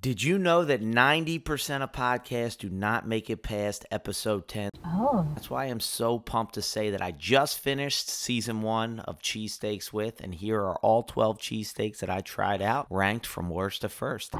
Did you know that 90% of podcasts do not make it past episode 10? Oh. That's why I'm so pumped to say that I just finished season 1 of Cheesesteaks with, and here are all 12 cheesesteaks that I tried out, ranked from worst to first.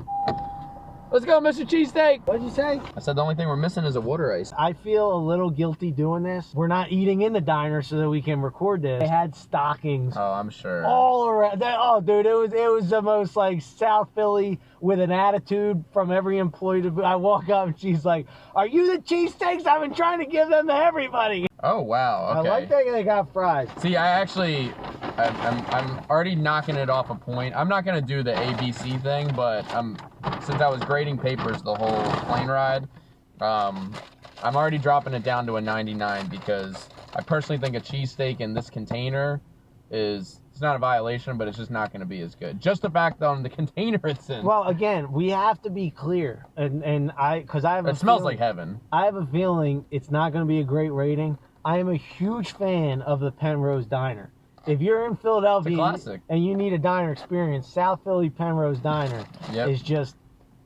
Let's go, Mr. Cheesesteak. What'd you say? I said the only thing we're missing is a water ice. I feel a little guilty doing this. We're not eating in the diner so that we can record this. They had stockings Oh, I'm sure. all around. Oh, dude, it was the most like South Philly with an attitude from every employee. I walk up and she's like, "Are you the cheesesteaks? I've been trying to give them to everybody." Oh, wow. Okay. I like that they got fries. See, I'm already knocking it off a point. I'm not gonna do the ABC thing, but since I was grading papers the whole plane ride, I'm already dropping it down to a 99 because I personally think a cheesesteak in this container it's not a violation, but it's just not going to be as good. Just the fact that on the container it's in. Well, again, we have to be clear, because I have. It smells like heaven. I have a feeling it's not going to be a great rating. I am a huge fan of the Penrose Diner. If you're in Philadelphia and you need a diner experience, South Philly Penrose Diner is just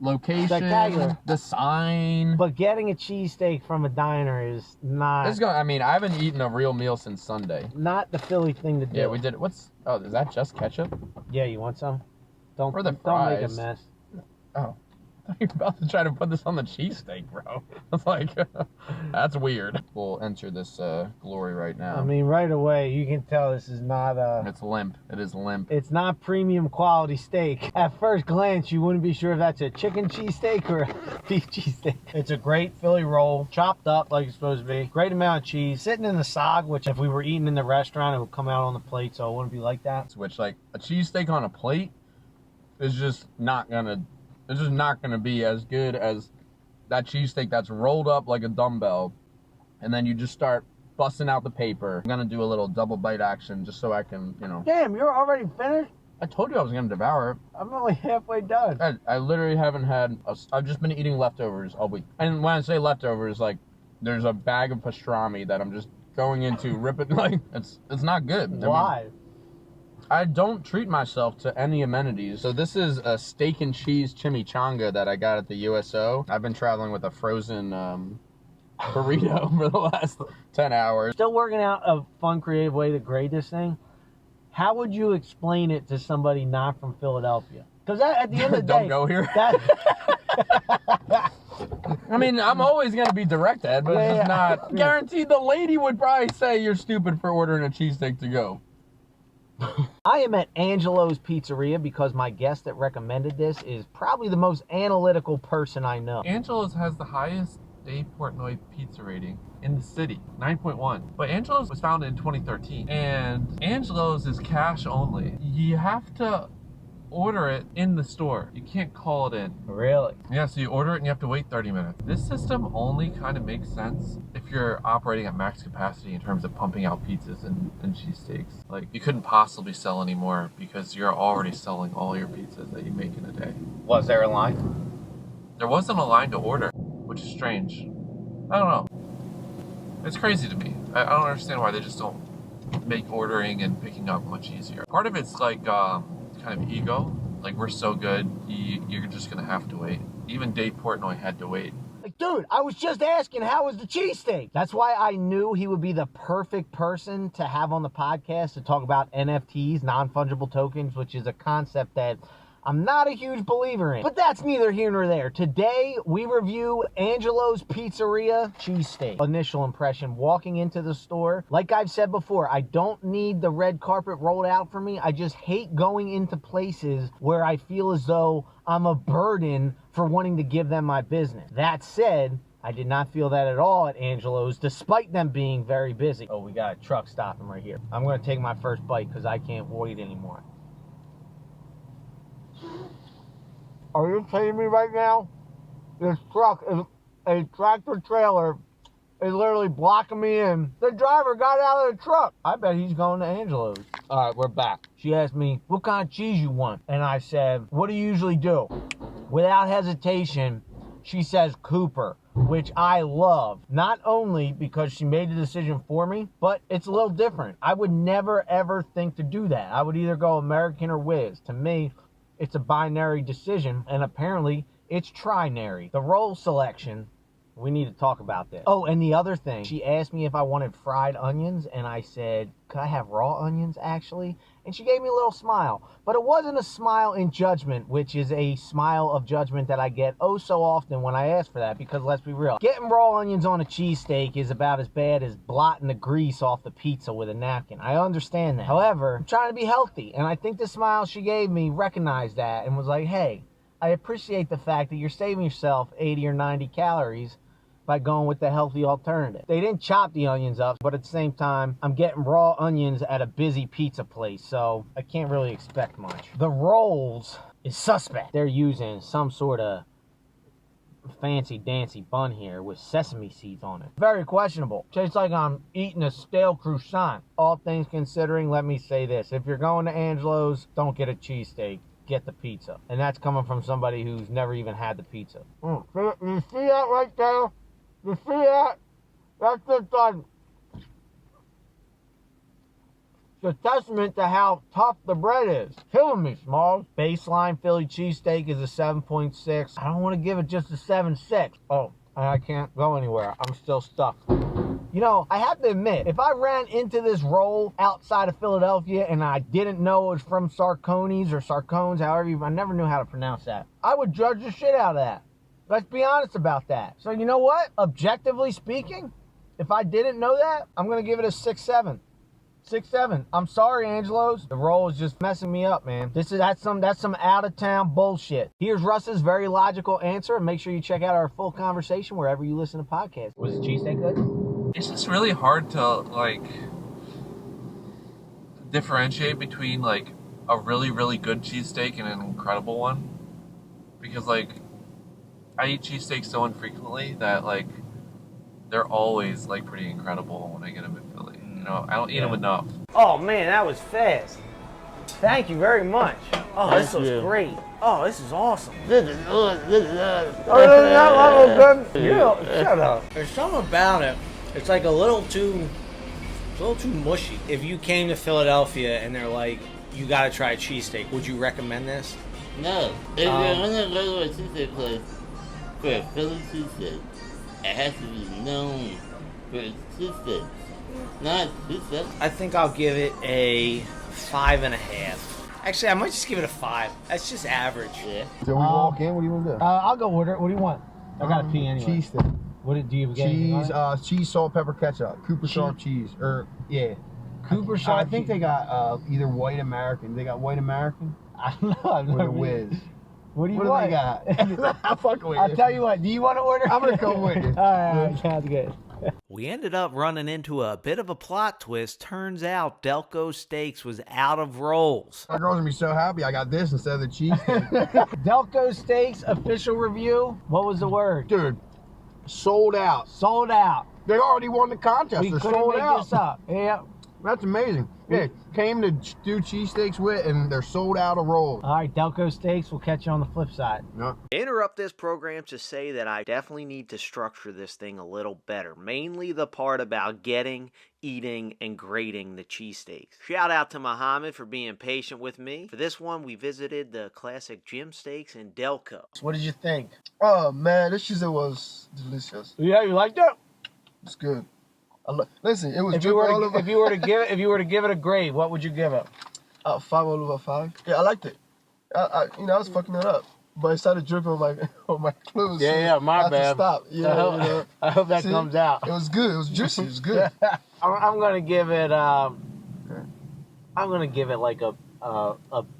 location, spectacular. The sign. But getting a cheesesteak from a diner is not. I mean, I haven't eaten a real meal since Sunday. Not the Philly thing to do. Yeah, we did. Oh, is that just ketchup? Yeah, you want some? Don't make a mess. Oh. I thought you were about to try to put this on the cheesesteak, bro. I was like, that's weird. We'll enter this glory right now. I mean, right away, you can tell this is not It's limp. It is limp. It's not premium quality steak. At first glance, you wouldn't be sure if that's a chicken cheesesteak or a beef cheesesteak. It's a great Philly roll, chopped up like it's supposed to be. Great amount of cheese. Sitting in the sog, which if we were eating in the restaurant, it would come out on the plate, so it wouldn't be like that. Which, like, a cheesesteak on a plate is just not gonna... It's just not going to be as good as that cheesesteak that's rolled up like a dumbbell. And then you just start busting out the paper. I'm going to do a little double bite action just so I can, Damn, you're already finished? I told you I was going to devour it. I'm only halfway done. I literally haven't had... I've just been eating leftovers all week. And when I say leftovers, like, there's a bag of pastrami that I'm just going into, ripping, like, it's not good. Why? I don't treat myself to any amenities. So this is a steak and cheese chimichanga that I got at the USO. I've been traveling with a frozen burrito for the last 10 hours. Still working out a fun, creative way to grade this thing. How would you explain it to somebody not from Philadelphia? Because at the end of the day... Don't go here. I mean, I'm always going to be direct, Ed, but it's just not... Guaranteed the lady would probably say you're stupid for ordering a cheesesteak to go. I am at Angelo's Pizzeria because my guest that recommended this is probably the most analytical person I know. Angelo's has the highest Dave Portnoy pizza rating in the city, 9.1. But Angelo's was founded in 2013, and Angelo's is cash only. You have to order it in the store. You can't call it in. Really? Yeah, so you order it and you have to wait 30 minutes. This system only kind of makes sense if you're operating at max capacity in terms of pumping out pizzas and cheesesteaks. Like, you couldn't possibly sell any more because you're already selling all your pizzas that you make in a day. Was there a line? There wasn't a line to order, which is strange. I don't know. It's crazy to me. I don't understand why they just don't make ordering and picking up much easier. Part of it's like, kind of ego, like we're so good, you're just gonna have to wait. Even Dave Portnoy had to wait. Like, dude, I was just asking how was the cheesesteak. That's why I knew he would be the perfect person to have on the podcast to talk about NFTs, non-fungible tokens, which is a concept that I'm not a huge believer in. But that's neither here nor there. Today, we review Angelo's Pizzeria cheesesteak. Initial impression, walking into the store. Like I've said before, I don't need the red carpet rolled out for me. I just hate going into places where I feel as though I'm a burden for wanting to give them my business. That said, I did not feel that at all at Angelo's, despite them being very busy. Oh, we got a truck stopping right here. I'm going to take my first bite because I can't wait anymore. Are you kidding me right now? This truck is a tractor trailer is literally blocking me in. The driver got out of the truck. I bet he's going to Angelo's. All right, we're back. She asked me, what kind of cheese you want? And I said, what do you usually do? Without hesitation, she says Cooper, which I love. Not only because she made the decision for me, but it's a little different. I would never, ever think to do that. I would either go American or Whiz. To me, it's a binary decision, and apparently It's trinary. The roll selection, we need to talk about this. Oh, and the other thing, she asked me if I wanted fried onions, and I said, could I have raw onions, actually? And she gave me a little smile. But it wasn't a smile in judgment, which is a smile of judgment that I get oh so often when I ask for that, because let's be real, getting raw onions on a cheesesteak is about as bad as blotting the grease off the pizza with a napkin. I understand that. However, I'm trying to be healthy, and I think the smile she gave me recognized that and was like, hey, I appreciate the fact that you're saving yourself 80 or 90 calories by going with the healthy alternative. They didn't chop the onions up, but at the same time, I'm getting raw onions at a busy pizza place, so I can't really expect much. The rolls is suspect. They're using some sort of fancy dancy bun here with sesame seeds on it. Very questionable. Tastes like I'm eating a stale croissant. All things considering, let me say this. If you're going to Angelo's, don't get a cheesesteak. Get the pizza. And that's coming from somebody who's never even had the pizza. You see that right there? You see that? That's just it's a testament to how tough the bread is. Killing me, Smalls. Baseline Philly cheesesteak is a 7.6. I don't want to give it just a 7.6. Oh, I can't go anywhere. I'm still stuck. You know, I have to admit, if I ran into this roll outside of Philadelphia and I didn't know it was from Sarcones or Sarcones, I never knew how to pronounce that, I would judge the shit out of that. Let's be honest about that. So you know what? Objectively speaking, if I didn't know that, I'm going to give it a 6.7. 6.7. I'm sorry, Angelo's. The roll is just messing me up, man. That's some out-of-town bullshit. Here's Russ's very logical answer, and make sure you check out our full conversation wherever you listen to podcasts. Was the cheesesteak good? It's just really hard to, like, differentiate between, like, a really, really good cheesesteak and an incredible one. Because, like, I eat cheesesteaks so infrequently that, like, they're always, like, pretty incredible when I get them in Philly. You know, I don't eat them enough. Oh, man, that was fast. Thank you very much. Oh, this was great. Oh, this is awesome. Shut up. There's something about it. It's like a little too mushy. If you came to Philadelphia and they're like, you gotta try a cheesesteak, would you recommend this? No. If you're gonna go to a cheesesteak place for a Philly cheesesteak, it has to be known for its cheesesteak. Not cheesesteak. I think I'll give it a 5.5. Actually, I might just give it a 5. That's just average. Yeah. So we walk in, what do you want to do? I'll go order it. What do you want? I gotta pee anyway. Cheese stick. What do you get? Cheese, salt, pepper, ketchup. Cooper Sharp cheese. Yeah. Cooper Sharp. I think they got either white American. They got white American I don't know. or the Whiz. What do you What want? do they got? I'm fucking with you. I'll tell you what. Do you want to order? I'm gonna come with you. All right, sounds good. We ended up running into a bit of a plot twist. Turns out Delco Steaks was out of rolls. My girl's gonna be so happy I got this instead of the cheese stick. Delco Steaks official review. What was the word? Dude, sold out. Sold out. They already won the contest. We They're couldn't sold make out. this up. Yeah. That's amazing. Yeah, came to do cheesesteaks with, and they're sold out of rolls. All right, Delco Steaks. We'll catch you on the flip side. Yeah. Interrupt this program to say that I definitely need to structure this thing a little better. Mainly the part about getting, eating, and grading the cheesesteaks. Shout out to Muhammad for being patient with me. For this one, we visited the classic Jim Steaks in Delco. What did you think? Oh man, this cheesesteak was delicious. Yeah, you liked it? It's good. Listen, it was If you were to give it a grade, what would you give it? 5 all over 5. Yeah, I liked it. I was fucking it up, but it started dripping on my clothes. Yeah, my I had to bad. stop. Yeah, I hope that See? comes out. It was good. It was juicy. It was good. I'm gonna give it. I'm gonna give it like a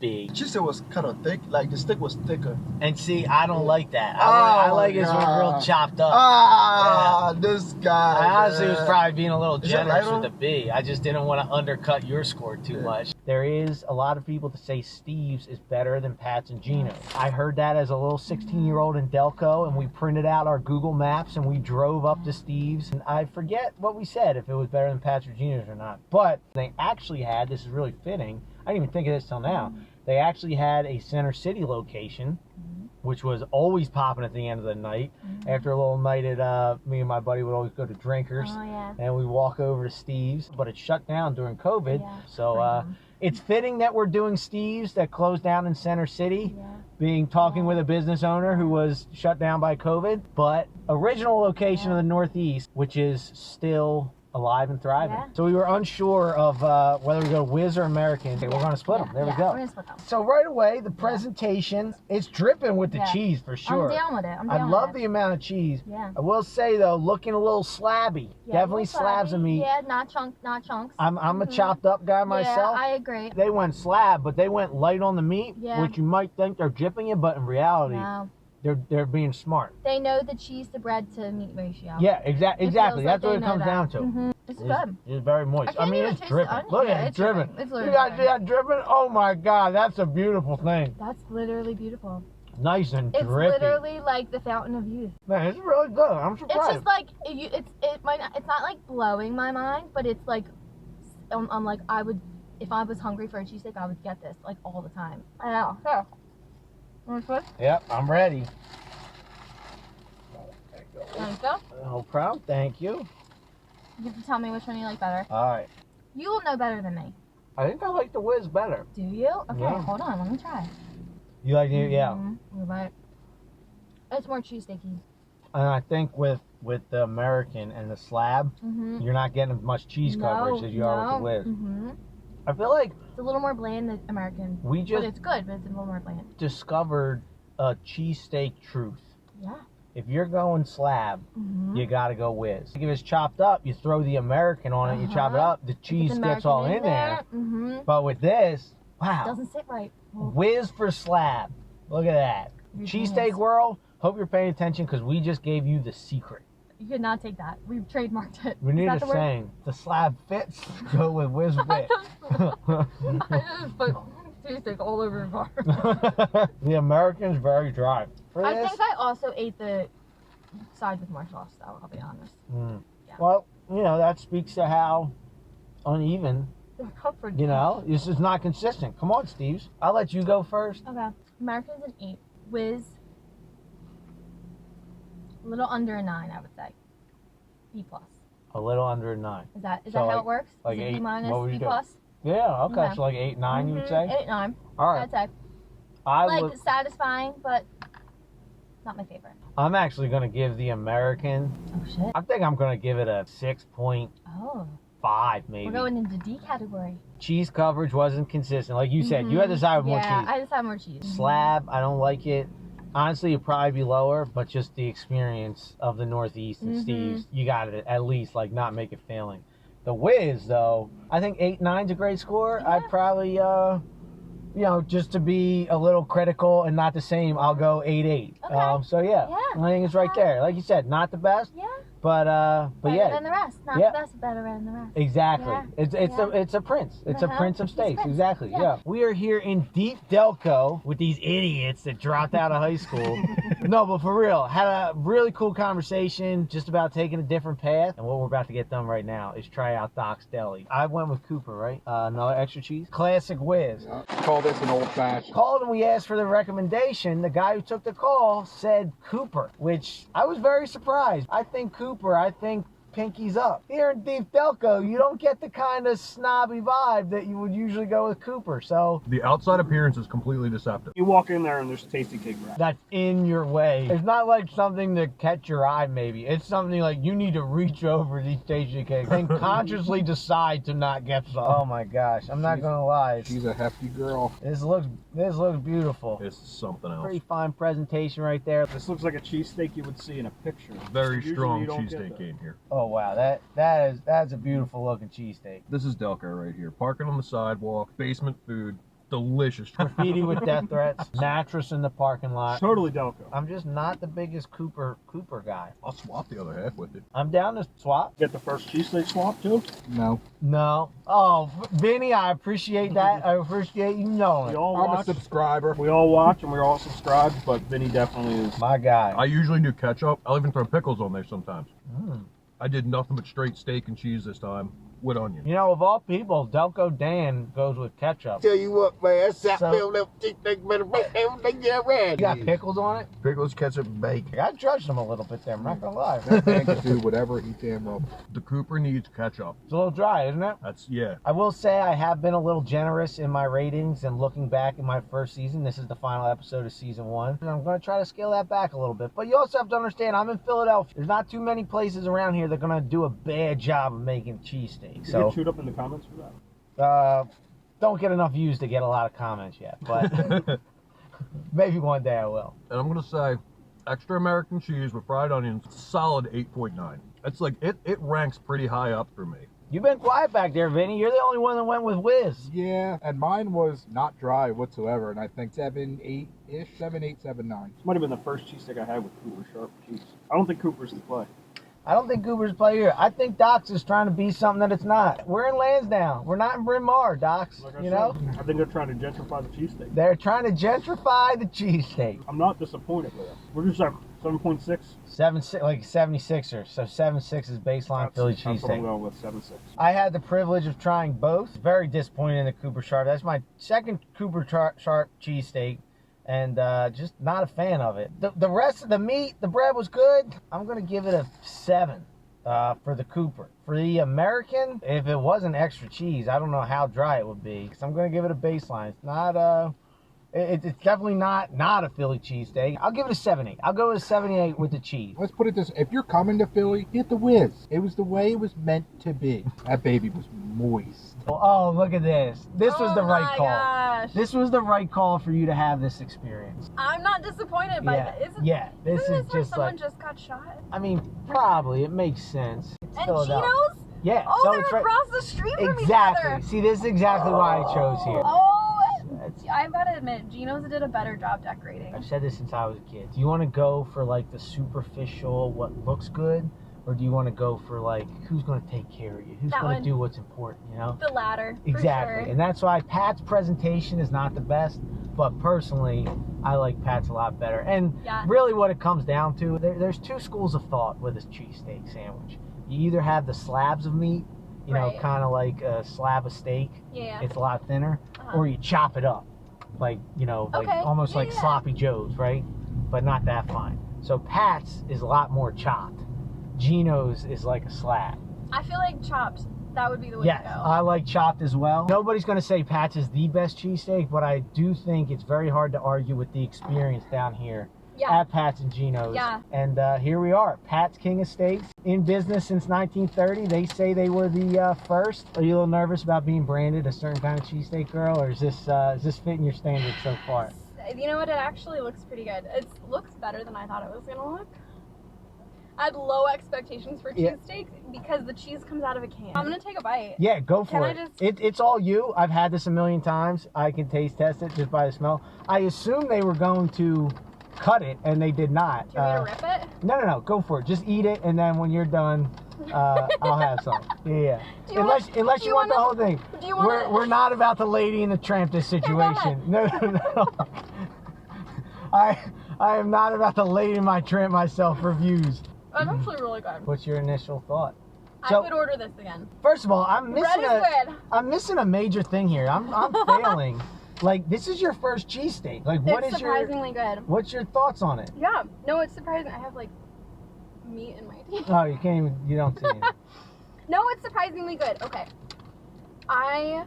B. The cheesesteak was kind of thick. Like the stick was thicker. And see, I don't like that. I like it when it's real chopped up. This guy. I honestly was probably being a little Is it generous lighter? with the B. I just didn't want to undercut your score too much. There is a lot of people that say Steve's is better than Pat's and Gino's. I heard that as a little 16-year-old in Delco, and we printed out our Google Maps and we drove up to Steve's. And I forget what we said, if it was better than Pat's or Gino's or not. But they actually had, this is really fitting, I didn't even think of this till now, they actually had a Center City location, which was always popping at the end of the night. After a little night at, me and my buddy would always go to Drinkers, and we'd walk over to Steve's, but it shut down during COVID. So it's fitting that we're doing Steve's that closed down in Center City, talking with a business owner who was shut down by COVID, but original location of the Northeast, which is still alive and thriving. Yeah. So we were unsure of whether we go Whiz or American. Okay, we're going to split them. There we go. We're gonna split them. So right away, the presentation, it's dripping with the cheese for sure. I'm down with it. I love the amount of cheese. Yeah. I will say though, looking a little slabby. Yeah, Definitely slabs of meat. Yeah, not chunks. I'm a chopped up guy myself. Yeah, I agree. They went slab, but they went light on the meat, which you might think they're dripping it, but in reality, No. they're being smart. They know the cheese to bread to meat ratio. Yeah, exactly. That's like what it they comes know down that. to. It's good. It's very moist. I I mean, can't even it's taste dripping. the onion. Look Yeah, at it, it's dripping. dripping. It's You literally got dripping. that dripping? Oh my God, that's a beautiful thing. That's literally beautiful. Nice and It's drippy. literally like the fountain of youth. Man, it's really good. I'm surprised. It's just like it's not like blowing my mind, but it's like I'm like if I was hungry for a cheesesteak, I would get this like all the time. I know. Here. Want to switch? Yep, I'm ready. There you go. No problem. Thank you. You have to tell me which one you like better. All right. You will know better than me. I think I like the Whiz better. Do you? Okay, Yeah. hold on. Let me try. You like it? Yeah. You're right. It's more cheesesteaky. And I think with the American and the slab, you're not getting as much cheese coverage as you are with the Whiz. I feel like It's a little more bland than American. we But just it's good, but it's a little more bland. discovered a cheesesteak truth. Yeah. If you're going slab, you gotta go Whiz. If it's chopped up, you throw the American on it, you chop it up, the cheese gets all in there. But with this, wow, Doesn't sit right. Whiz for slab. Look at that. Cheesesteak world, hope you're paying attention because we just gave you the secret. You could not take that. We've trademarked it. We need Is a that the word? saying. The slab fits, go with Whiz fit. I just put cheesesteak all over the bar. The American's very dry. For I this, think I also ate the side with more sauce, though, I'll be honest. Yeah. well, that speaks to how uneven, They're comfort. this is not consistent. Come on, Steves. I'll let you go first. Okay. American's an 8. Whiz, a little under a 9, I would say. B+. A little under a 9. Is that So how like- it works? like Is it 8, B minus, what would you B do? plus? Yeah, okay, Okay. so like 8, 9, you would say? 8, 9. All right. I'd say. I Like, would, satisfying, but not my favorite. I'm actually going to give the American, Oh, shit. I think I'm going to give it a 6.5 Oh. maybe. We're going into D category. Cheese coverage wasn't consistent. Like you said, you had to side with more Yeah, cheese. I just have more cheese. Slab, I don't like it. Honestly, it'd probably be lower, but just the experience of the Northeast and Steve's, you got to at least like not make it failing. The Whiz, though, I think 8, 9's a great score. Yeah. I'd probably, just to be a little critical and not the same, I'll go 8, 8. Okay. So yeah, Yeah. I think it's right there. Like you said, not the best, Yeah. but Better yeah. than the rest. Not Yeah. the best, but better than the rest. Exactly. Yeah. It's a prince. It's a prince of He's steaks. Prince. Exactly. Yeah. Yeah. We are here in deep Delco with these idiots that dropped out of high school. No, but for real, had a really cool conversation just about taking a different path. And what we're about to get done right now is try out Doc's Deli. I went with Cooper, right? Another extra cheese. Classic Whiz. Call this an old fashioned. Called and we asked for the recommendation. The guy who took the call said Cooper, which I was very surprised. I think Cooper, pinkies up. Here in Deep Delco, you don't get the kind of snobby vibe that you would usually go with Cooper. So The outside appearance is completely deceptive. You walk in there and there's tasty cake wrap. that's in your way. It's not like something to catch your eye, maybe. It's something like you need to reach over these tasty cakes and consciously decide to not get some. Oh my gosh, I'm not gonna lie. She's a hefty girl. This looks beautiful. It's something else. Pretty fine presentation right there. This looks like a cheesesteak you would see in a picture. Very Usually strong you don't get cheesesteak that. game here. Oh wow, that's a beautiful looking cheesesteak. This is Delco right here. Parking on the sidewalk, basement food, delicious. Graffiti with death threats, mattress in the parking lot. Totally Delco. I'm just not the biggest Cooper guy. I'll swap the other half with it. I'm down to swap. Get the first cheesesteak swap too. No. No. Oh, Vinny, I appreciate that. I appreciate you We knowing. all I'm a watch. subscriber. We all watch and we're all subscribed, but Vinny definitely is. My guy. I usually do ketchup. I'll even throw pickles on there sometimes. I did nothing but straight steak and cheese this time. with onion. You know, of all people, Delco Dan goes with ketchup. Tell you what, man, that So- Southfield left cheesesteak better make everything get red. You got pickles on it? Pickles, ketchup, and bacon. I judged them a little bit there, I'm not gonna lie. That man can do whatever he damn well. The Cooper needs ketchup. It's a little dry, isn't it? That's, yeah. I will say I have been a little generous in my ratings, and looking back in my first season, this is the final episode of season 1, and I'm going to try to scale that back a little bit. But you also have to understand, I'm in Philadelphia. There's not too many places around here that are going to do a bad job of making cheesesteak. You So get chewed up in the comments for that. don't get enough views to get a lot of comments yet, but maybe one day I will. And I'm gonna say, extra American cheese with fried onions, solid 8.9. It's like, it ranks pretty high up for me. You've been quiet back there, Vinny. You're the only one that went with Whiz. Yeah, and mine was not dry whatsoever, and I think 7, 8-ish, 7, 8, 7, 9. This might have been the first cheesesteak I had with Cooper Sharp cheese. I don't think Cooper's the play. I don't think Cooper's play here. I think Doc's is trying to be something that it's not. We're in Lansdowne. We're not in Bryn Mawr, Doc's. Like I You said, know? I think they're trying to gentrify the cheesesteak. They're trying to gentrify the cheesesteak. I'm not disappointed with it. We're just like 7.6. 7.6, like 76er. So 7.6 is baseline Philly That's what I'm cheesesteak. going with, 7.6. I had the privilege of trying both. Very disappointed in the Cooper Sharp. That's my second Cooper Sharp cheesesteak, and just not a fan of it. The rest of the meat, the bread was good. I'm gonna give it a 7 for the Cooper. For the American, if it wasn't extra cheese, I don't know how dry it would be. So I'm gonna give it a baseline. It's not it's definitely not a Philly cheesesteak. I'll give it a 7.8. I'll go with a 7.8 with the cheese. Let's put it this: if you're coming to Philly, get the Whiz. It was the way it was meant to be. That baby was moist. Oh, look at this. This was the right call. Gosh. This was the right call for you to have this experience. I'm not disappointed by that. This Isn't is this where just someone like, just got shot? I mean, probably. It makes sense. It's And Philadelphia. Geno's? Yeah. Oh, so they're it's right. across the street from each Exactly. other. See, this is exactly why I chose here. Oh, That's- I've got to admit, Geno's did a better job decorating. I've said this since I was a kid. Do you want to go for like the superficial, what looks good? Or do you want to go for like, who's going to take care of you? Who's That going one. to do what's important, you know? The latter, Exactly. for sure. And that's why Pat's presentation is not the best. But personally, I like Pat's a lot better. And Yeah. really what it comes down to, there's two schools of thought with a cheesesteak sandwich. You either have the slabs of meat, you know, Right. kind of like a slab of steak. Yeah. It's a lot thinner. Uh-huh. Or you chop it up. Like, you know, like Okay. almost Yeah, like yeah. sloppy joes, right? But not that fine. So Pat's is a lot more chopped. Geno's is like a slab. I feel like chopped, that would be the way Yes, to go. I like chopped as well. Nobody's going to say Pat's is the best cheesesteak, but I do think it's very hard to argue with the experience down here Yeah. at Pat's and Geno's. Yeah. And here we are, Pat's King of Steaks, in business since 1930. They say they were the first. Are you a little nervous about being branded a certain kind of cheesesteak girl, or is this fitting your standards so far? You know what? It actually looks pretty good. It looks better than I thought it was going to look. I had low expectations for Yeah. cheesesteak because the cheese comes out of a can. I'm going to take a bite. Yeah, go for Can I it. just- It's all you. I've had this a million times. I can taste test it just by the smell. I assume they were going to cut it, and they did not. Do you want me to rip it? No, go for it. Just eat it, and then when you're done, I'll have some. Yeah. Do you Unless want- unless do you you want the wanna- whole thing. do you wanna- We're not about the Lady and the Tramp this situation. No. I am not about to Lady and my Tramp myself reviews. It's actually really good. What's your initial thought? I would order this again. First of all, I'm Bread missing is good. I'm missing a major thing here. I'm failing. Like, this is your first cheesesteak. Like, what It's is your surprisingly good. what's your thoughts on it? Yeah. No, it's surprising. I have like meat in my teeth. Oh, you don't see it. No, it's surprisingly good. Okay. I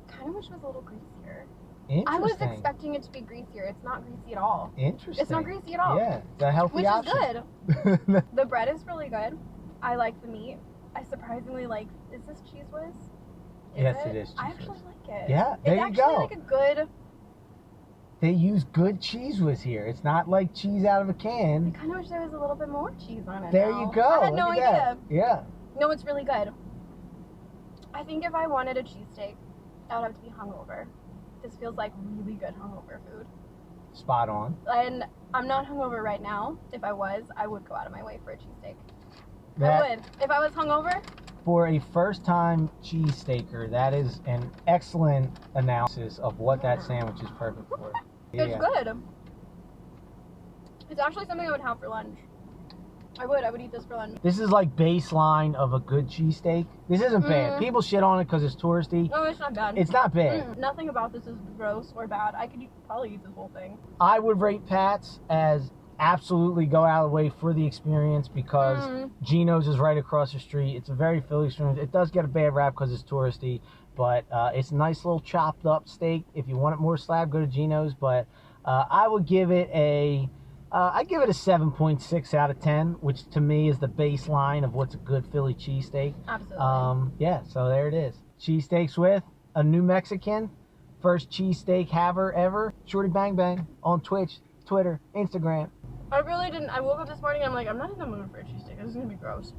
kind of wish it was a little greasier. I was Interesting. expecting it to be greasier. It's not greasy at all. Interesting. It's not greasy at all. Yeah, it's a healthy Which option. is good. The bread is really good. I like the meat. I surprisingly like. Is this Cheese Whiz? Yes, it is I Cheese actually Whiz. like it. Yeah, there it's you actually go. like a good. They use good cheese whiz here. It's not like cheese out of a I can. kind of wish there was a little bit more cheese on it. There now. you go. I had no Look at idea. that. Yeah. No, it's really good. I think if I wanted a cheesesteak, I would have to be hungover. This feels like really good hungover food. Spot on. And I'm not hungover right now. If I was, I would go out of my way for a cheesesteak. That- I would. If I was hungover, For a first-time cheesesteaker, that is an excellent analysis of what that sandwich is perfect for. it's good. It's actually something I would have for lunch. I would eat this for lunch. This is like baseline of a good cheesesteak. This isn't bad. People shit on it because it's touristy. No, it's not bad. It's not bad. Nothing about this is gross or bad. I could probably eat this whole thing. I would rate Pat's as absolutely go out of the way for the experience because Gino's is right across the street. It's a very Philly experience. It does get a bad rap because it's touristy, but it's a nice little chopped up steak. If you want it more slab, go to Gino's. But I would give it a I give it a 7.6 out of 10, which to me is the baseline of what's a good Philly cheesesteak. Absolutely. Yeah, so there it is. Cheesesteaks with a New Mexican. First cheesesteak haver ever. Shorty Bang Bang on Twitch, Twitter, Instagram. I really didn't. I woke up this morning and I'm like, I'm not in the mood for a cheesesteak. This is going to be gross.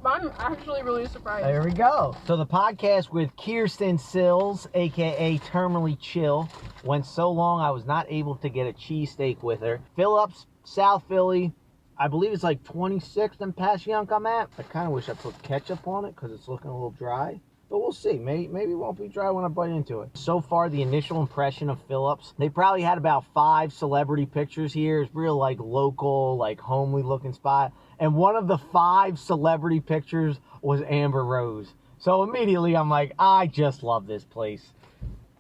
But I'm actually really surprised. There we go. So the podcast with Kirsten Sills, a.k.a. Terminally Chill, went so long I was not able to get a cheesesteak with her. Phillips, South Philly. I believe it's like 26th and Passyunk I'm at. I kind of wish I put ketchup on it because it's looking a little dry. But we'll see. Maybe it won't be dry when I bite into it. So far, the initial impression of Phillips, they probably had about 5 celebrity pictures here. It's real like local, like homely looking spot. And one of the 5 celebrity pictures was Amber Rose. So immediately I'm like, I just love this place.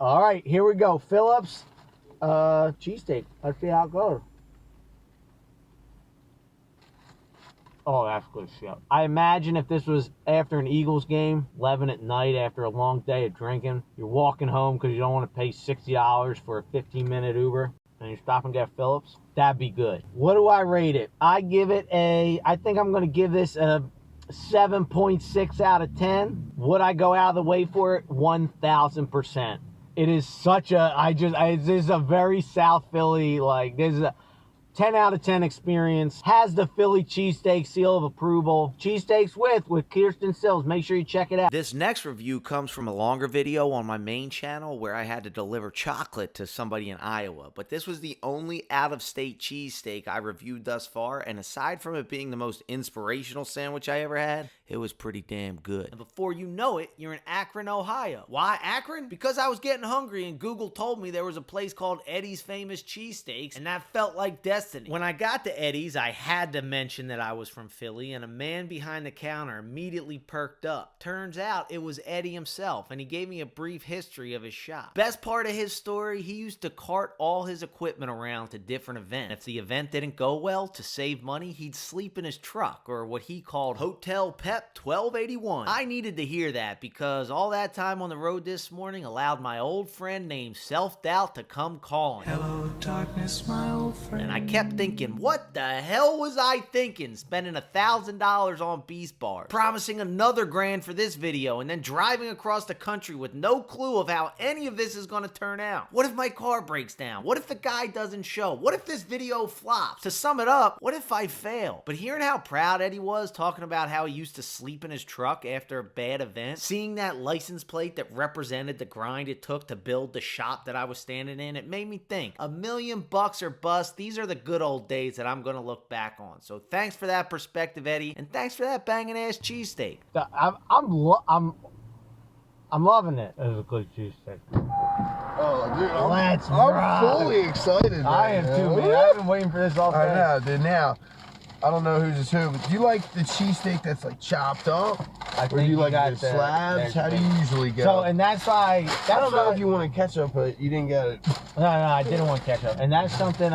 All right, here we go. Phillips, cheesesteak. Let's see how it goes. Oh, that's good shit. I imagine if this was after an Eagles game, 11 at night after a long day of drinking, you're walking home because you don't want to pay $60 for a 15-minute Uber, and you stop and get Phillips, that'd be good. What do I rate it? I give it I think I'm going to give this a 7.6 out of 10. Would I go out of the way for it? 1,000%. It is such a, this is a very South Philly, like, this is a 10 out of 10 experience. Has the Philly cheesesteak seal of approval. Cheesesteaks with Kirsten Sills. Make sure you check it out. This next review comes from a longer video on my main channel where I had to deliver chocolate to somebody in Iowa. But this was the only out-of-state cheesesteak I reviewed thus far. And aside from it being the most inspirational sandwich I ever had, it was pretty damn good. And before you know it, you're in Akron, Ohio. Why Akron? Because I was getting hungry and Google told me there was a place called Eddie's Famous Cheesesteaks, and that felt like destiny. When I got to Eddie's, I had to mention that I was from Philly, and a man behind the counter immediately perked up. Turns out it was Eddie himself, and he gave me a brief history of his shop. Best part of his story, he used to cart all his equipment around to different events. If the event didn't go well, to save money, he'd sleep in his truck, or what he called Hotel Pep 1281. I needed to hear that because all that time on the road this morning allowed my old friend named Self-Doubt to come calling. Hello, darkness, my old friend. And I kept thinking, what the hell was I thinking? Spending $1,000 on Beast Bars, promising another grand for this video, and then driving across the country with no clue of how any of this is going to turn out. What if my car breaks down? What if the guy doesn't show? What if this video flops? To sum it up, what if I fail? But hearing how proud Eddie was, talking about how he used to sleep in his truck after a bad event, seeing that license plate that represented the grind it took to build the shop that I was standing in, it made me think, $1 million or bust, these are the good old days that I'm going to look back on. So thanks for that perspective, Eddie, and thanks for that banging ass cheesesteak. I'm loving it. It was a good cheesesteak. Oh, dude, I'm fully excited. Man. I am too, man. I've been waiting for this all day. I know, dude. Now, I don't know who's who, but do you like the cheesesteak that's like chopped up? Or do you like the slabs? How do you usually get So, and that's why... I don't know if you want to ketchup, but you didn't get it. No, I didn't want ketchup. And that's something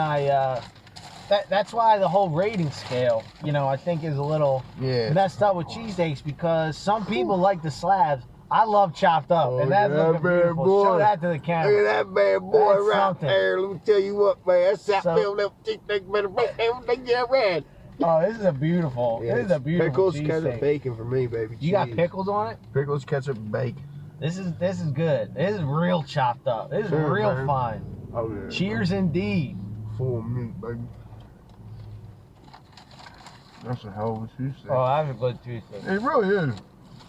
that's why the whole rating scale, I think is a little messed up with cheesesteaks because some people like the slabs. I love chopped up, and that's looking beautiful. Boy. Show that to the camera. Look at that bad boy That's right something. there. Let me tell you what, man. That's Southfield cheesesteak better break everything you ever had. Oh, this is a beautiful. This is a beautiful pickles, cheesesteak. ketchup, bacon for me, baby. You got pickles on it? Pickles, ketchup, and bacon. This is good. This is real chopped up. This is real man. fine. Oh yeah. Cheers indeed. Full meat, baby. That's a hell of a cheesesteak. Oh, that's a good cheesesteak. It really is.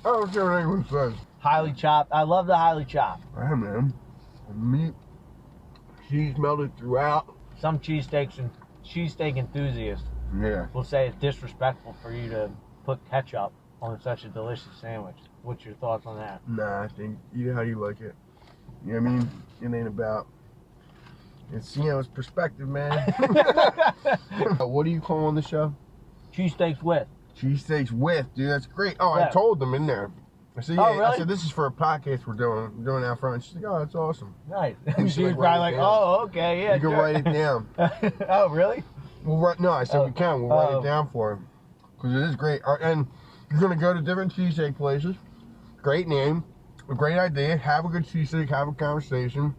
I don't care what anyone says. Highly chopped. I love the highly chopped. Hey man, the meat, cheese melted throughout. Some cheesesteak enthusiasts will say it's disrespectful for you to put ketchup on such a delicious sandwich. What's your thoughts on that? Nah, I think eat it how you like it. You know what I mean? It ain't about. It's it's perspective, man. What do you call on the show? cheesesteaks with. Cheesesteaks with, dude. That's great. Oh, Yeah. I told them in there. I said, yeah. Oh, really? I said, this is for a podcast we're doing out front. She's like, oh, that's awesome. Nice. And She was write probably it like, down. oh, okay, yeah. You can sure. write it down. Oh, really? No, I said we can. We'll write Oh. it down for him. Because it is great. And you're going to go to different cheesesteak places. Great name. A great idea. Have a good cheesesteak. Have a conversation.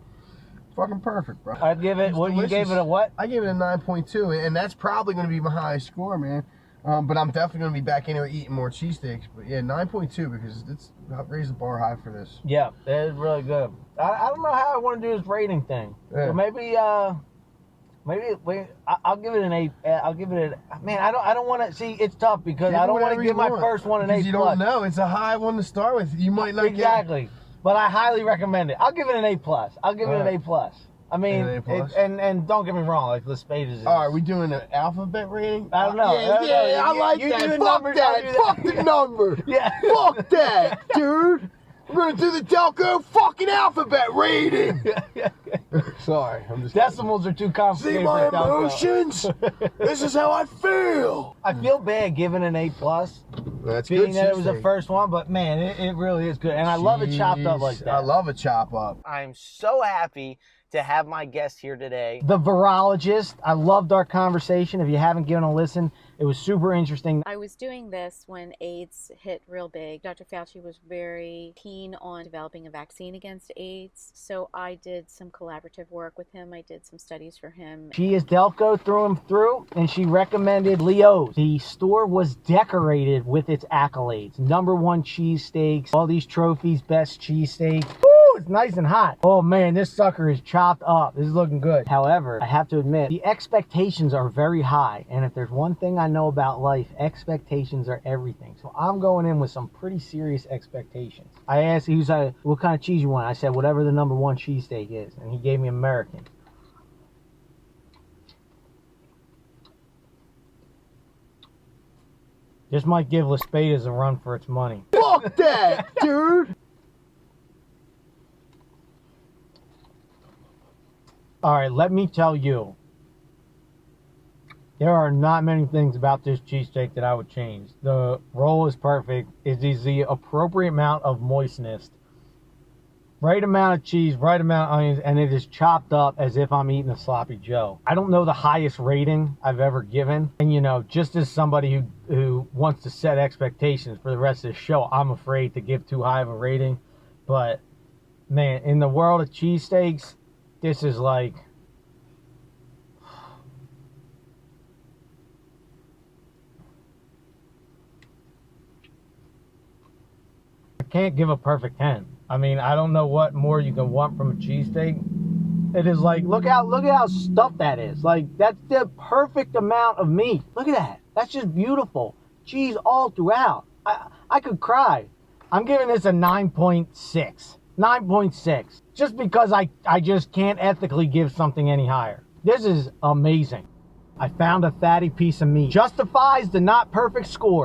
Fucking perfect, bro. I'd give it, what, you gave it a what? I gave it a 9.2. And that's probably going to be my highest score, man. But I'm definitely going to be back in here eating more cheesesteaks. But yeah, 9.2 because it's raised the bar high for this. Yeah, it is really good. I don't know how I want to do this rating thing. Yeah. So maybe I'll give it an 8. I'll give it a, man, I don't want to, see, it's tough because I don't want to give my first one an 8 Because you don't know. It's a high one to start with. You might not Exactly. But I highly recommend it. I'll give it an 8 plus. I'll give it an Alright. 8 plus. I mean, An A plus? and don't get me wrong, like Laspadas is. Oh, are we doing an alphabet rating? I don't know. Yeah, I like You that. do the Fuck numbers, I'll do that. that. Fuck the number. Yeah. Fuck that, dude. We're going to do the Delco fucking alphabet rating. Sorry, I'm just... Decimals are too complicated. See my for Delco. emotions? This is how I feel. I feel bad giving an 8 plus. That's Being good that it was the cheesesteak. first one, but man, it really is good. And I love it chopped up like that. I love a chop up. I'm so happy to have my guest here today. The virologist. I loved our conversation. If you haven't given a listen, it was super interesting. I was doing this when AIDS hit real big. Dr. Fauci was very keen on developing a vaccine against AIDS, so I did some collaborative work with him. I did some studies for him. She is Delco through and through, and she recommended Leo's. The store was decorated with its accolades. #1 cheesesteaks, all these trophies, best cheesesteak. Woo, it's nice and hot. Oh man, this sucker is chopped up. This is looking good. However, I have to admit, the expectations are very high, and if there's one thing I know about life, expectations are everything. So I'm going in with some pretty serious expectations. I asked, he was like, what kind of cheese you want? I said, whatever the #1 cheesesteak is, and he gave me American. This might give Laspadas a run for its money. Fuck that, dude. All right, let me tell you. There are not many things about this cheesesteak that I would change. The roll is perfect. It is the appropriate amount of moistness. Right amount of cheese, right amount of onions, and it is chopped up as if I'm eating a sloppy Joe. I don't know the highest rating I've ever given. And you know, just as somebody who wants to set expectations for the rest of the show, I'm afraid to give too high of a rating. But man, in the world of cheesesteaks, this is like... I can't give a perfect 10. I mean, I don't know what more you can want from a cheesesteak. It is like, look how stuffed that is. Like, that's the perfect amount of meat. Look at that. That's just beautiful. Cheese all throughout. I could cry. I'm giving this a 9.6. 9.6. Just because I just can't ethically give something any higher. This is amazing. I found a fatty piece of meat. Justifies the not perfect score.